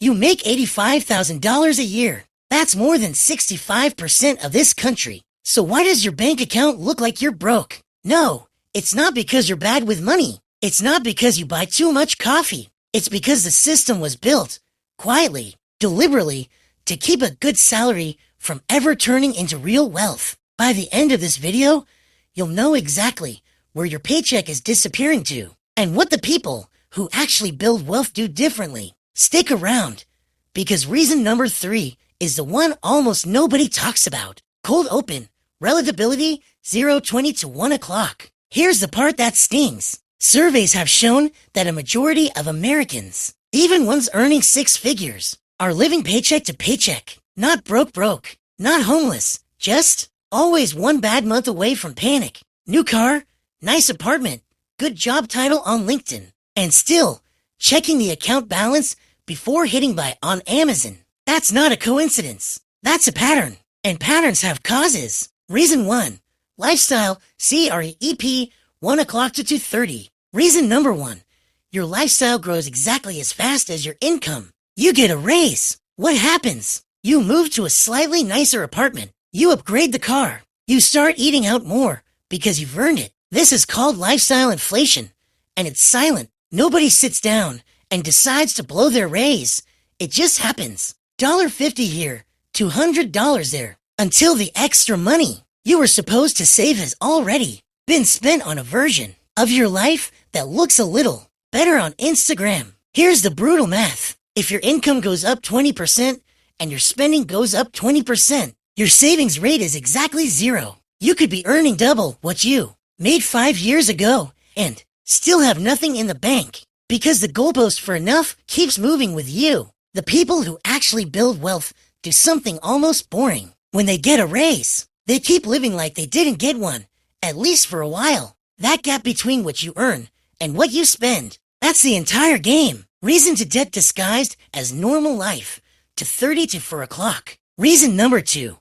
You make $85,000 a year. That's more than 65% of this country. So why does your bank account look like you're broke? No, it's not because you're bad with money. It's not because you buy too much coffee. It's because the system was built, quietly, deliberately, to keep a good salary from ever turning into real wealth. By the end of this video, you'll know exactly where your paycheck is disappearing to and what the people who actually build wealth do differently. Stick around, because reason number 3 is the one almost nobody talks about. Cold open, relatability, 0-20 to 1 o'clock. Here's the part that stings. Surveys have shown that a majority of Americans, even ones earning 6 figures, are living paycheck to paycheck. Not broke, not homeless, just always one bad month away from panic. New car, nice apartment, good job title on LinkedIn, and still checking the account balance before hitting buy on Amazon. That's not a coincidence. That's a pattern. And patterns have causes. Reason 1. Lifestyle, CREP, 1 o'clock to 2:30. Reason number 1. Your lifestyle grows exactly as fast as your income. You get a raise. What happens? You move to a slightly nicer apartment. You upgrade the car. You start eating out more because you've earned it. This is called lifestyle inflation, and it's silent. Nobody sits down and decides to blow their raise. It just happens. $1.50 here, $200 there, until the extra money you were supposed to save has already been spent on a version of your life that looks a little better on Instagram. Here's the brutal math. If your income goes up 20% and your spending goes up 20%, your savings rate is exactly 0. You could be earning double what you made 5 years ago and still have nothing in the bank, because the goalpost for enough keeps moving with you. The people who actually build wealth do something almost boring. When they get a raise, they keep living like they didn't get one, at least for a while. That gap between what you earn and what you spend, that's the entire game. Reason to debt disguised as normal life, to 30 to 4 o'clock. Reason number 2.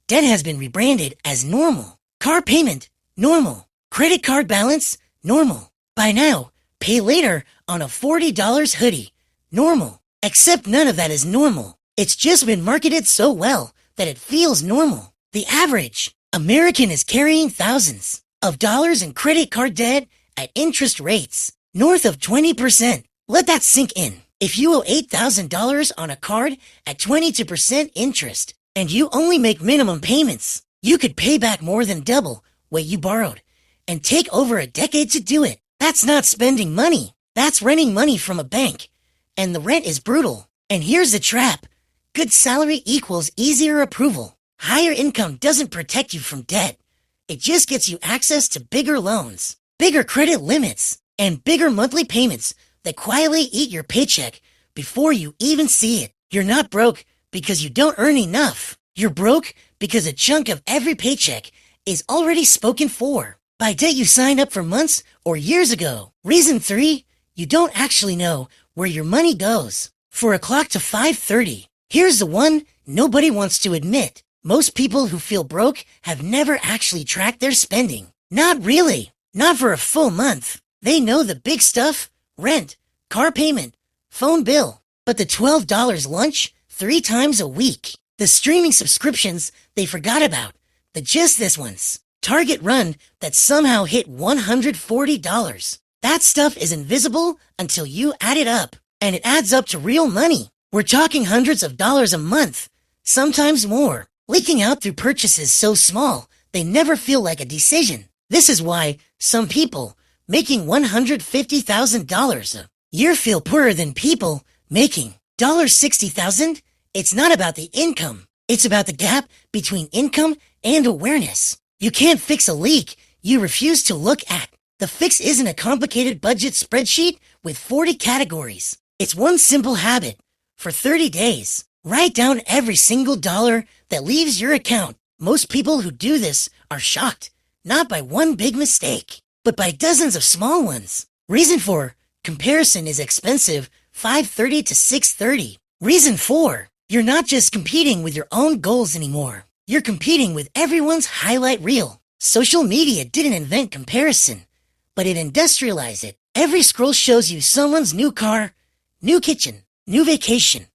Debt has been rebranded as normal. Car payment, normal. Credit card balance, normal. By now, pay later on a $40 hoodie, normal. Except none of that is normal. It's just been marketed so well that it feels normal. The average American is carrying thousands of dollars in credit card debt at interest rates north of 20%. Let that sink in. If you owe $8,000 on a card at 22% interest and you only make minimum payments, you could pay back more than double what you borrowed and take over a decade to do it. That's not spending money. That's renting money from a bank. And the rent is brutal. And here's the trap. Good salary equals easier approval. Higher income doesn't protect you from debt. It just gets you access to bigger loans, bigger credit limits, and bigger monthly payments that quietly eat your paycheck before you even see it. You're not broke because you don't earn enough. You're broke because a chunk of every paycheck is already spoken for by debt you signed up for months or years ago. Reason 3, you don't actually know where your money goes. 4 o'clock to 5:30. Here's the one nobody wants to admit. Most people who feel broke have never actually tracked their spending. Not really. Not for a full month. They know the big stuff: rent, car payment, phone bill. But the $12 lunch 3 times a week, the streaming subscriptions they forgot about, the just this ones, Target run that somehow hit $140. That stuff is invisible until you add it up, and it adds up to real money. We're talking hundreds of dollars a month, sometimes more, leaking out through purchases so small they never feel like a decision. This is why some people making $150,000 a year feel poorer than people making $60,000. It's not about the income. It's about the gap between income and awareness. You can't fix a leak you refuse to look at. The fix isn't a complicated budget spreadsheet with 40 categories. It's one simple habit. For 30 days, write down every single dollar that leaves your account. Most people who do this are shocked, not by one big mistake, but by dozens of small ones. Reason 4, comparison is expensive, 5:30 to 6:30. Reason 4, you're not just competing with your own goals anymore. You're competing with everyone's highlight reel. Social media didn't invent comparison, but it industrialized it. Every scroll shows you someone's new car, new kitchen, new vacation,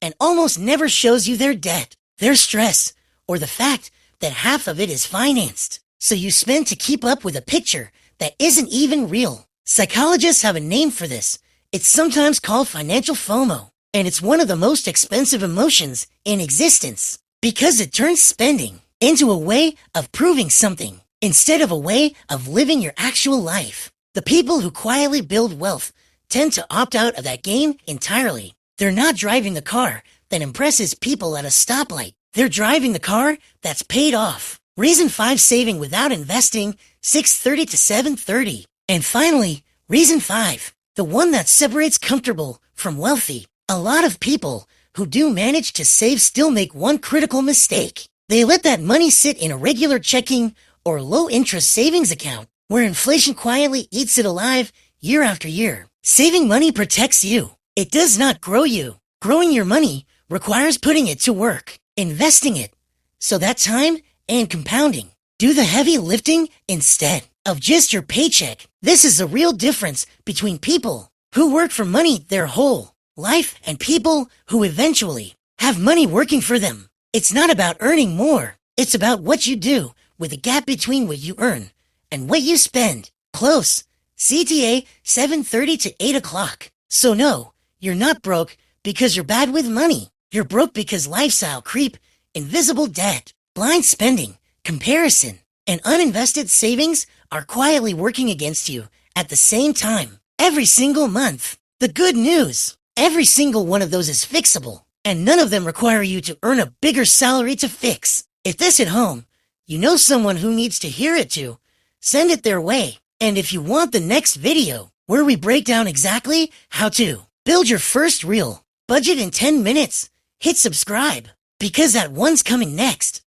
and almost never shows you their debt, their stress, or the fact that half of it is financed. So you spend to keep up with a picture that isn't even real. Psychologists have a name for this. It's sometimes called financial FOMO, and it's one of the most expensive emotions in existence because it turns spending into a way of proving something instead of a way of living your actual life. The people who quietly build wealth tend to opt out of that game entirely. They're not driving the car that impresses people at a stoplight. They're driving the car that's paid off. Reason 5, saving without investing, 6:30 to 7:30. And finally, reason 5, the one that separates comfortable from wealthy. A lot of people who do manage to save still make one critical mistake. They let that money sit in a regular checking or low-interest savings account where inflation quietly eats it alive year after year. Saving money protects you. It does not grow you. Growing your money requires putting it to work, investing it, so that time and compounding do the heavy lifting instead of just your paycheck. This is the real difference between people who work for money their whole life and people who eventually have money working for them. It's not about earning more. It's about what you do with the gap between what you earn and what you spend. Close. CTA 7:30 to 8 o'clock. So no, you're not broke because you're bad with money. You're broke because lifestyle creep, invisible debt, blind spending, comparison, and uninvested savings are quietly working against you at the same time every single month. The good news, every single one of those is fixable, and none of them require you to earn a bigger salary to fix. If this hit home, you know someone who needs to hear it too, send it their way. And if you want the next video where we break down exactly how to build your first real budget in 10 minutes, hit subscribe because that one's coming next.